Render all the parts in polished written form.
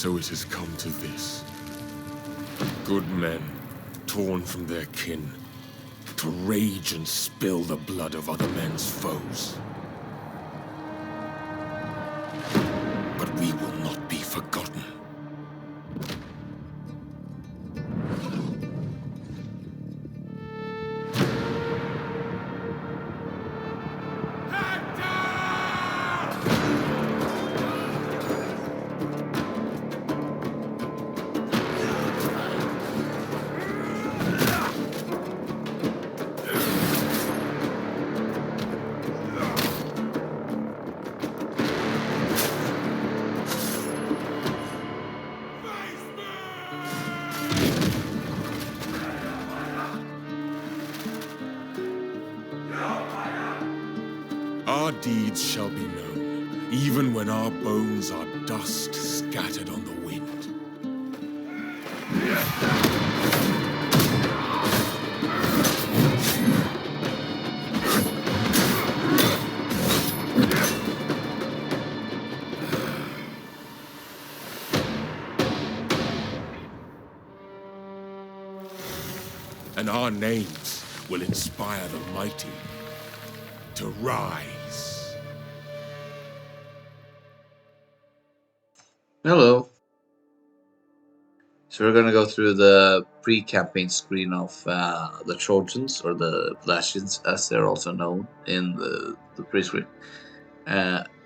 So it has come to this. Good men, torn from their kin, to rage and spill the blood of other men's foes. But we will not be forgotten. Our deeds shall be known, even when our bones are dust scattered on the wind. And our names will inspire the mighty to rise. Hello. So we're gonna go through the pre-campaign screen of the Trojans, or the Blasians, as they're also known in the pre-screen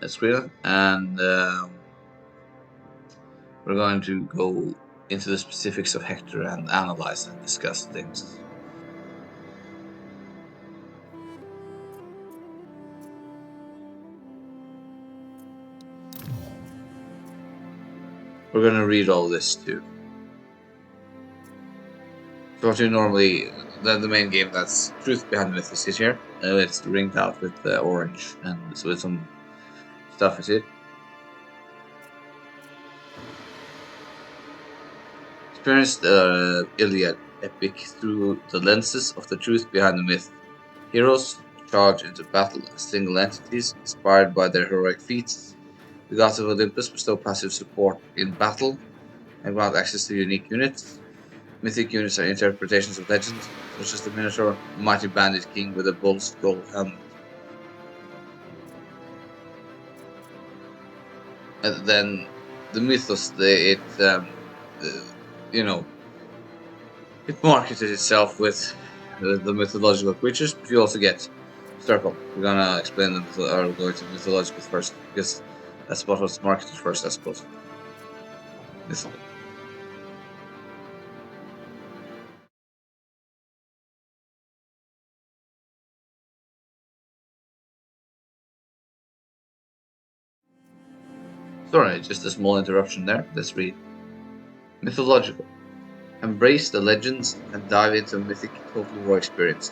screen, and we're going to go into the specifics of Hector and analyze and discuss things. We're gonna read all this too. So what you normally, the main game that's Truth Behind the Myth is here. It's ringed out with orange, and so with some stuff is it. Experience the Iliad epic through the lenses of the truth behind the myth. Heroes charge into battle as single entities, inspired by their heroic feats. The gods of Olympus bestow passive support in battle and grant access to unique units. Mythic units are interpretations of legends, such as the Minotaur, mighty bandit king with a bull skull helmet. And then the mythos, it marketed itself with the mythological creatures, but you also get circle. We're gonna explain or go to mythological first, because that's what was marketed first, I suppose. Sorry, just a small interruption there. Let's read. Mythological. Embrace the legends and dive into a mythic total war experience.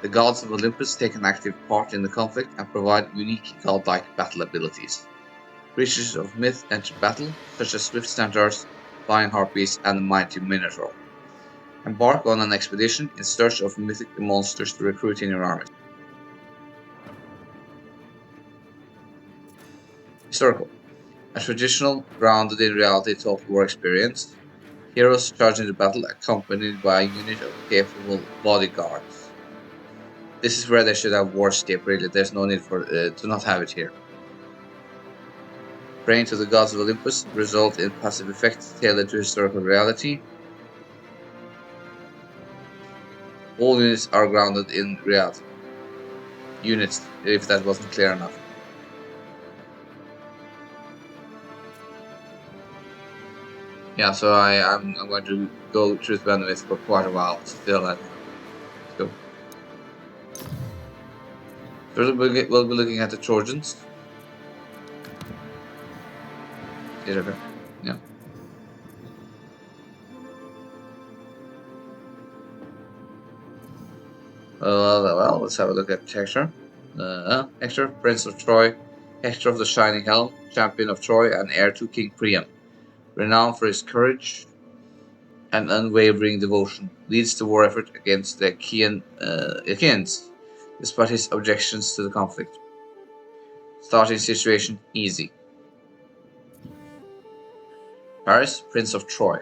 The gods of Olympus take an active part in the conflict and provide unique godlike battle abilities. Creatures of myth enter battle, such as swift centaurs, flying harpies, and the mighty Minotaur. Embark on an expedition in search of mythic monsters to recruit in your army. Historical. A traditional, grounded in reality total war experience. Heroes charge into battle accompanied by a unit of capable bodyguards. This is where they should have Warscape, really. There's no need for to not have it here. Praying to the gods of Olympus result in passive effects tailored to historical reality. All units are grounded in reality. Units, if that wasn't clear enough. Yeah, so I'm going to go Truth Behind the Myth for quite a while still. Let's go. First, we'll be looking at the Trojans. Yeah. Well, let's have a look at Hector. Hector, Prince of Troy, Hector of the Shining Helm, champion of Troy, and heir to King Priam. Renowned for his courage and unwavering devotion, leads the war effort against the Achaeans, despite his objections to the conflict. Starting situation easy. Paris, Prince of Troy.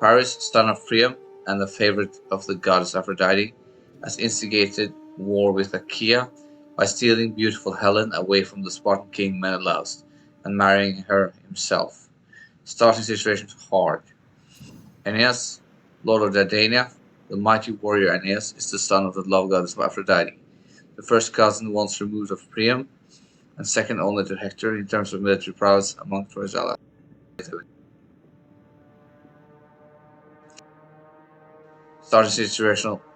Paris, son of Priam and a favorite of the goddess Aphrodite, has instigated war with Achaea by stealing beautiful Helen away from the Spartan king Menelaus and marrying her himself. Starting situation hard. Aeneas, lord of Dardania, the mighty warrior Aeneas is the son of the love goddess of Aphrodite, the first cousin once removed of Priam, and second only to Hector in terms of military prowess among Troy's allies.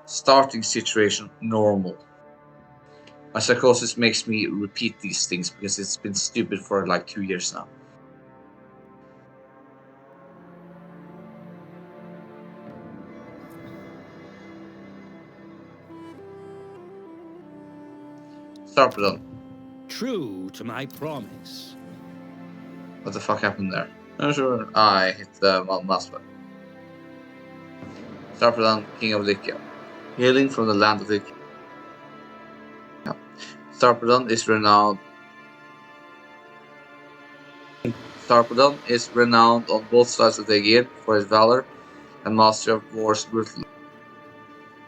Starting situation normal. My psychosis makes me repeat these things because it's been stupid for like 2 years now. Sarpedon. True to my promise. What the fuck happened there? Oh, sure. I hit the mouse button. Sarpedon, king of Lycia. Hailing from the land of Lycia. Sarpedon is renowned on both sides of the Aegean for his valor and mastery of war's brutality.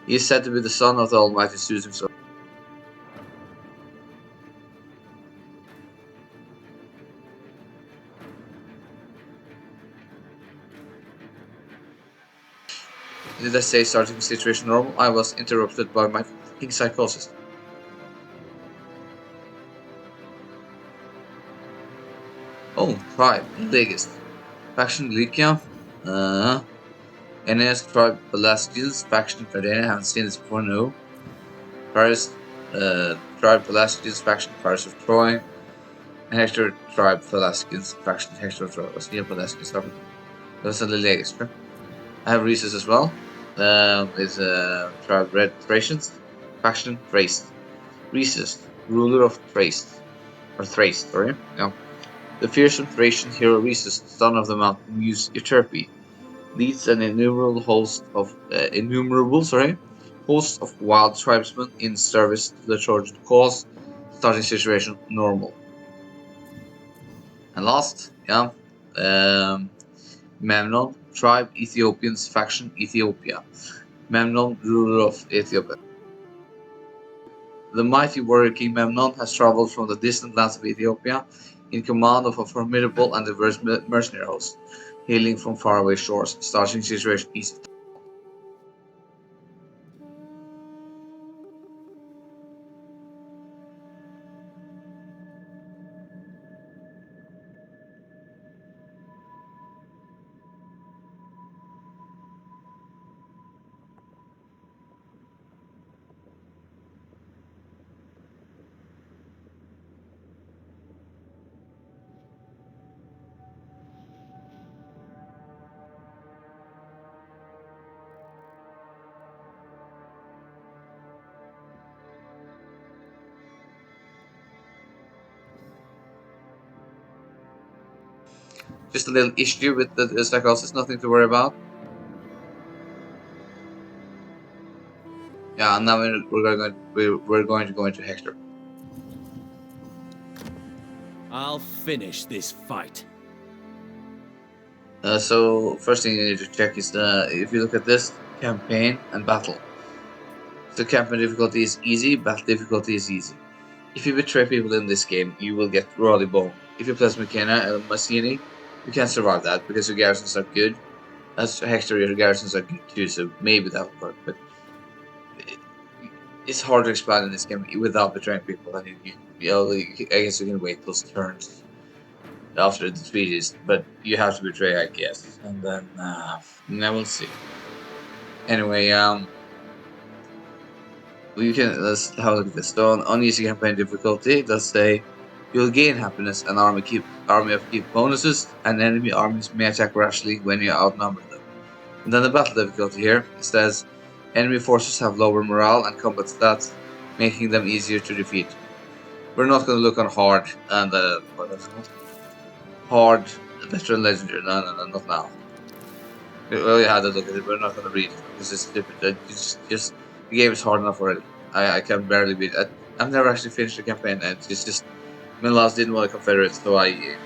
He is said to be the son of the almighty Zeus himself. Did I say starting situation normal? I was interrupted by my fucking psychosis. Oh, tribe, biggest. Faction Lycia. Aeneas tribe Pelasgians, faction Dardania, haven't seen this before, no. Paris, tribe Pelasgians, faction Paris of Troy. And Hector tribe Pelasgians, faction Hector of Troy. Was here Pelasgians, that's a little extra. I have Rhesus as well. Is tribe Red Thracians, faction Thrace. Rhesus, ruler of Thrace. Or Thrace, sorry. Yeah. The fearsome Thracian hero Rhesus, son of the mountain muse Euterpe, leads an innumerable host of wild tribesmen in service to the Trojan cause. Starting situation normal. And last, Memnon, tribe Ethiopians, faction Ethiopia. Memnon, ruler of Ethiopia. The mighty warrior King Memnon has traveled from the distant lands of Ethiopia in command of a formidable and diverse mercenary host, hailing from faraway shores. Starting situation easy. Just a little issue with the psychosis, nothing to worry about. Yeah, and now we're going to go into Hector. I'll finish this fight. So first thing you need to check is if you look at this campaign and battle. So campaign difficulty is easy, battle difficulty is easy. If you betray people in this game, you will get royally boned. If you play McKenna and Massini, you can't survive that because your garrisons are good. As Hector, your garrisons are good too, so maybe that will work. But it's hard to expand in this game without betraying people. And I guess you can wait those turns after the speeches, but you have to betray, I guess. And then we'll see. Anyway, let's have a look at this. So on easy campaign difficulty, let's say you'll gain happiness and army upkeep bonuses, and enemy armies may attack rashly when you outnumber them. And then the battle difficulty here, it says enemy forces have lower morale and combat stats, making them easier to defeat. We're not going to look on hard and hard veteran legendary. No, not now. We already had a look at it. We're not going to read it because it's stupid. Just the game is hard enough already. I can barely beat it. I've never actually finished the campaign, and it's just Menelaus didn't want a confederate, so I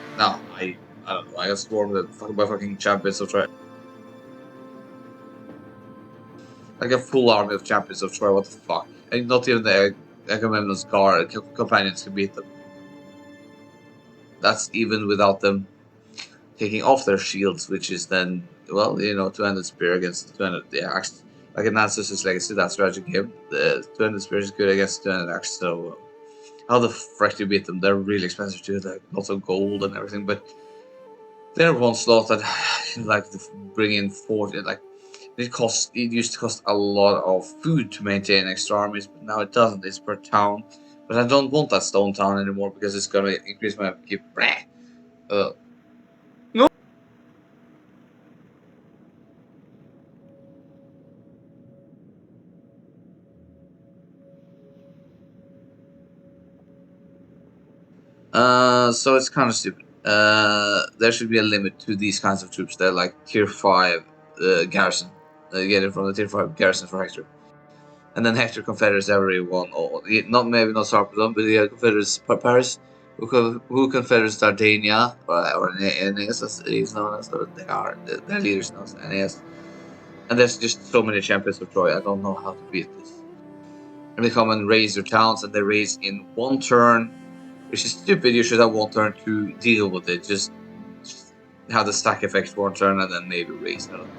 I don't know. I got swarmed by fucking champions of Troy. Like a full army of champions of Troy. What the fuck? And not even the Agamemnon's guard companions can beat them. That's even without them taking off their shields, which is then, well, you know, two-handed spear against two-handed axe. Like in Ancestors Legacy, that strategy game, the two-handed spear is good against two-handed axe. So how the frick do you beat them? They're really expensive too, like lots of gold and everything. But they're one slot that like to bring in 40, like it used to cost a lot of food to maintain extra armies, but now it doesn't. It's per town. But I don't want that stone town anymore because it's gonna increase my upkeep. No. So it's kind of stupid. There should be a limit to these kinds of troops. They're like tier 5 garrison. You get it from the tier 5 garrison for Hector. And then Hector confederates everyone, or not maybe not Sarpedon, but he confederates Paris, who confederates Dardania, or Aeneas, as he's known as, or they are, their leaders known as Aeneas. And there's just so many champions of Troy, I don't know how to beat this. And they come and raise their towns, and they raise in one turn, which is stupid. You should have one turn to deal with it, just have the stack effect for one turn, and then maybe raise, I don't know.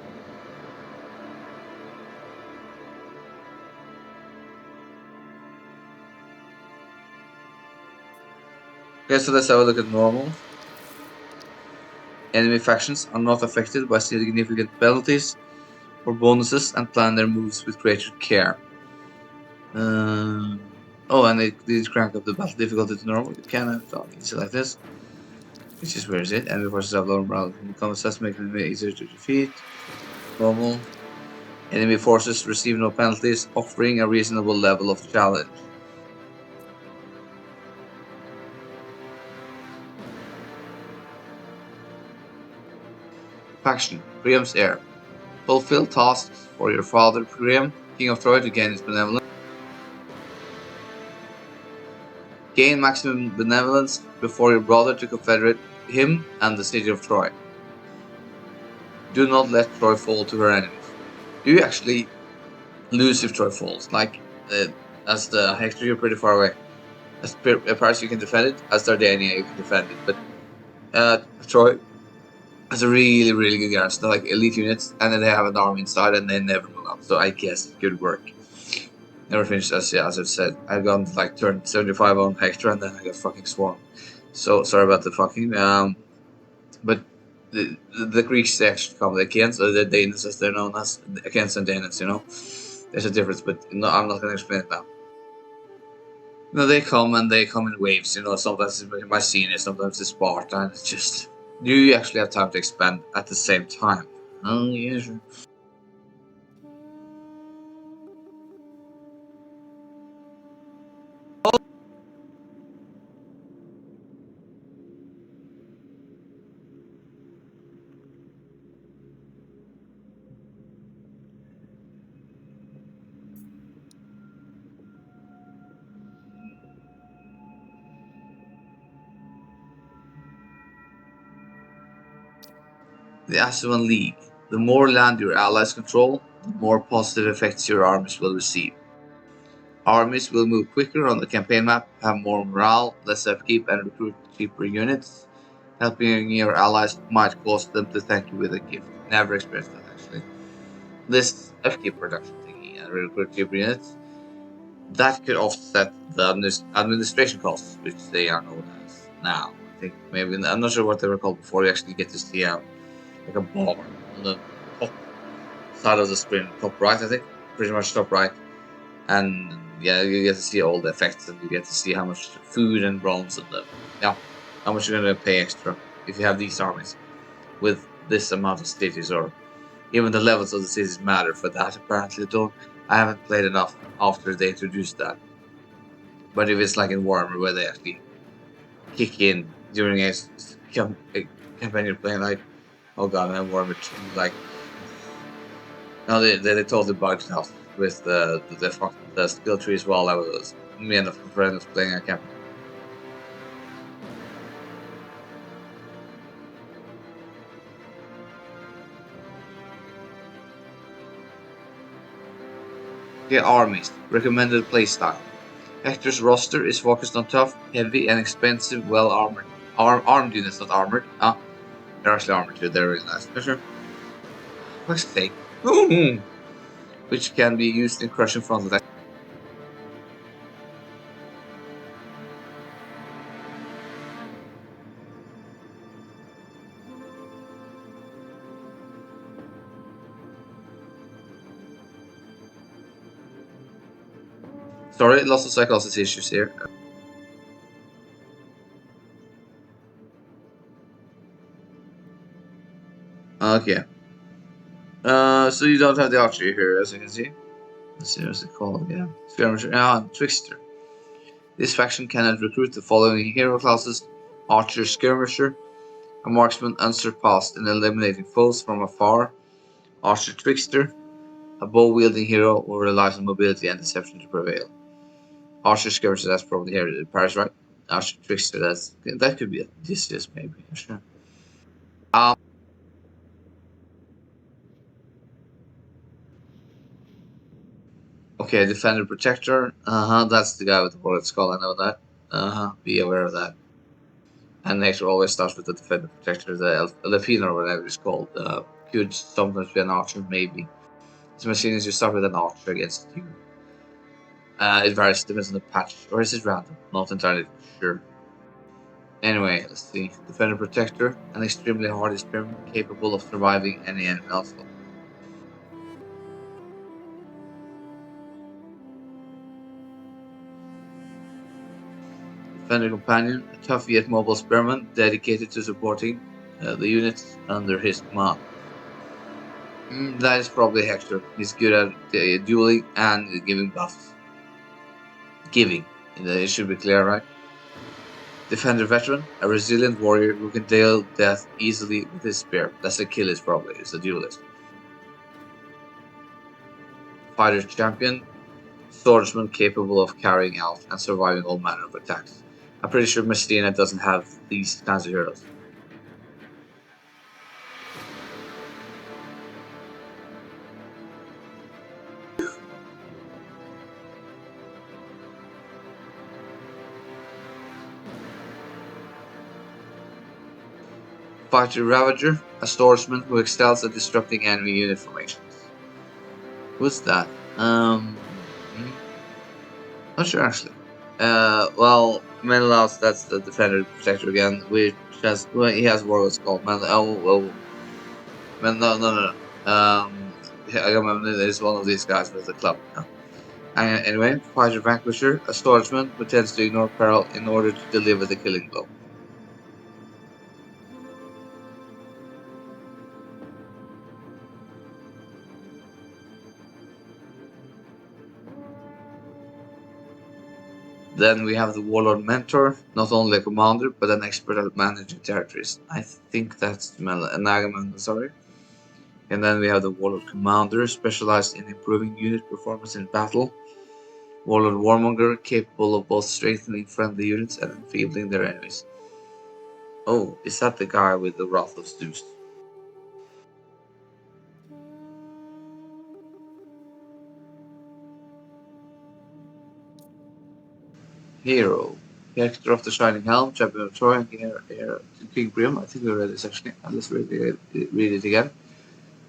Okay, so let's have a look at normal. Enemy factions are not affected by significant penalties or bonuses and plan their moves with greater care. Oh, and they did crank up the battle difficulty to normal. You can have it easy like this. Which is where is it? Enemy forces have lower morale from combat stats, making it easier to defeat. Normal. Enemy forces receive no penalties, offering a reasonable level of challenge. Faction. Priam's heir. Fulfill tasks for your father, Priam, King of Troy, to gain his benevolence. Gain maximum benevolence before your brother to confederate him and the city of Troy. Do not let Troy fall to her enemies. Do you actually lose if Troy falls? Like, as the Hector, you're pretty far away. As Paris, you can defend it. As Dardania, you can defend it. But Troy has a really, really good garrison. They're like elite units, and then they have an army inside, and they never move up. So I guess it could work. Never finished as I've said. I've gone like turn 75 on Hector, and then I got fucking swarmed. So sorry about the fucking. But the Greeks actually come against, or the Danes as they're known as, against the Danes. You know, there's a difference, but no, I'm not gonna explain it now. No, they come and they come in waves. You know, sometimes it's Mycenae, sometimes it's Sparta, and it's just you actually have time to expand at the same time. Oh yeah, sure. The Asuan League. The more land your allies control, the more positive effects your armies will receive. Armies will move quicker on the campaign map, have more morale, less upkeep, and recruit cheaper units. Helping your allies might cause them to thank you with a gift. Never experienced that actually. This upkeep production thingy and recruit cheaper units, that could offset the administration costs, which they are known as now. I think maybe, I'm not sure what they were called before. You actually get to see like a bar on the top side of the screen, top right, I think, pretty much top right. And yeah, you get to see all the effects, and you get to see how much food and bronze and how much you're gonna pay extra if you have these armies with this amount of cities, or even the levels of the cities matter for that. Apparently, though, I haven't played enough after they introduced that. But if it's like in Warhammer, where they actually kick in during a campaign you're playing, like, oh god, man, Warhammer 2, like, no, they totally bugged out with the skill trees while I was, me and a friend was playing a campaign. Okay, armies. Recommended playstyle. Hector's roster is focused on tough, heavy, and expensive, well-armored armed units, not armored. Ah, they're actually armored too. They're really nice. Sure. Let's take. Which can be used in crushing front attack. Sorry, lots of psychosis issues here. Okay. So you don't have the archery here, as you can see. Let's see what's it called again. Skirmisher. Trickster. This faction cannot recruit the following hero classes: Archer, Skirmisher, a marksman unsurpassed in eliminating foes from afar, Archer, Trickster, a bow-wielding hero who relies on mobility and deception to prevail. Archer, Skirmisher, that's probably here in Paris, right? Archer, Trickster, that could be a Odysseus, maybe. Sure. Okay, Defender, Protector. That's the guy with the bullet skull. I know that. Be aware of that. And Hector always starts with the Defender, Protector, the Elefina or whatever it's called. Could sometimes be an archer, maybe. As machine as you start with an archer against you. It varies, depends on the patch, or is it random? Not entirely sure. Anyway, let's see. Defender, Protector, an extremely hardy spearman capable of surviving any enemy onslaught. Defender Companion, a tough yet mobile spearman dedicated to supporting the units under his command. That is probably Hector. He's good at dueling and giving buffs. Giving. It should be clear, right? Defender Veteran, a resilient warrior who can deal death easily with his spear. That's Achilles probably, is the duelist. Fighter Champion, swordsman capable of carrying out and surviving all manner of attacks. I'm pretty sure Mestina doesn't have these kinds of heroes. Fighter Ravager, a swordsman who excels at disrupting enemy unit formations. Who's that? Not sure actually. Well, Menelaus, that's the Defender Protector again, which has, well, he has Warlord Skull. No. I remember there's one of these guys with the club. No. Anyway, Fighter Vanquisher, a swordsman who tends to ignore peril in order to deliver the killing blow. Then we have the Warlord Mentor, not only a commander, but an expert at managing territories. I think that's Nagaman, sorry. And then we have the Warlord Commander, specialized in improving unit performance in battle. Warlord Warmonger, capable of both strengthening friendly units and enfeebling their enemies. Oh, is that the guy with the Wrath of Zeus? Hero. Hector of the Shining Helm, Champion of Troy, and King Priam. I think we read this actually. Let's read it again.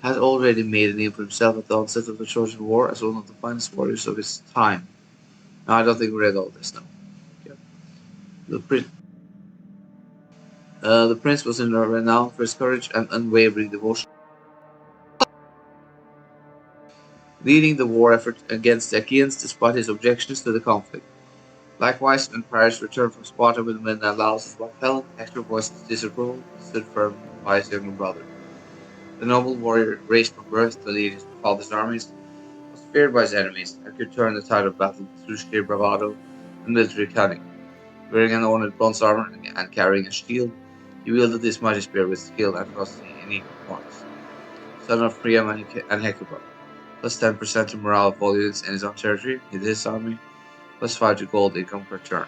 Has already made a name for himself at the onset of the Trojan War as one of the finest warriors of his time. No, I don't think we read all this now. Okay. The prince was renowned for his courage and unwavering devotion, leading the war effort against the Achaeans despite his objections to the conflict. Likewise, when Paris returned from Sparta with Menelaus' wife Helen, Hector voiced his disapproval and stood firm by his younger brother. The noble warrior, raised from birth to lead his father's armies, was feared by his enemies and could turn the tide of battle through sheer bravado and military cunning. Wearing an ornate bronze armor and carrying a shield, he wielded this mighty spear with skill and ferocity in equal parts. Son of Priam and Hecuba, plus 10% to morale of all units in his own territory, in his army, plus 5 to gold income per turn.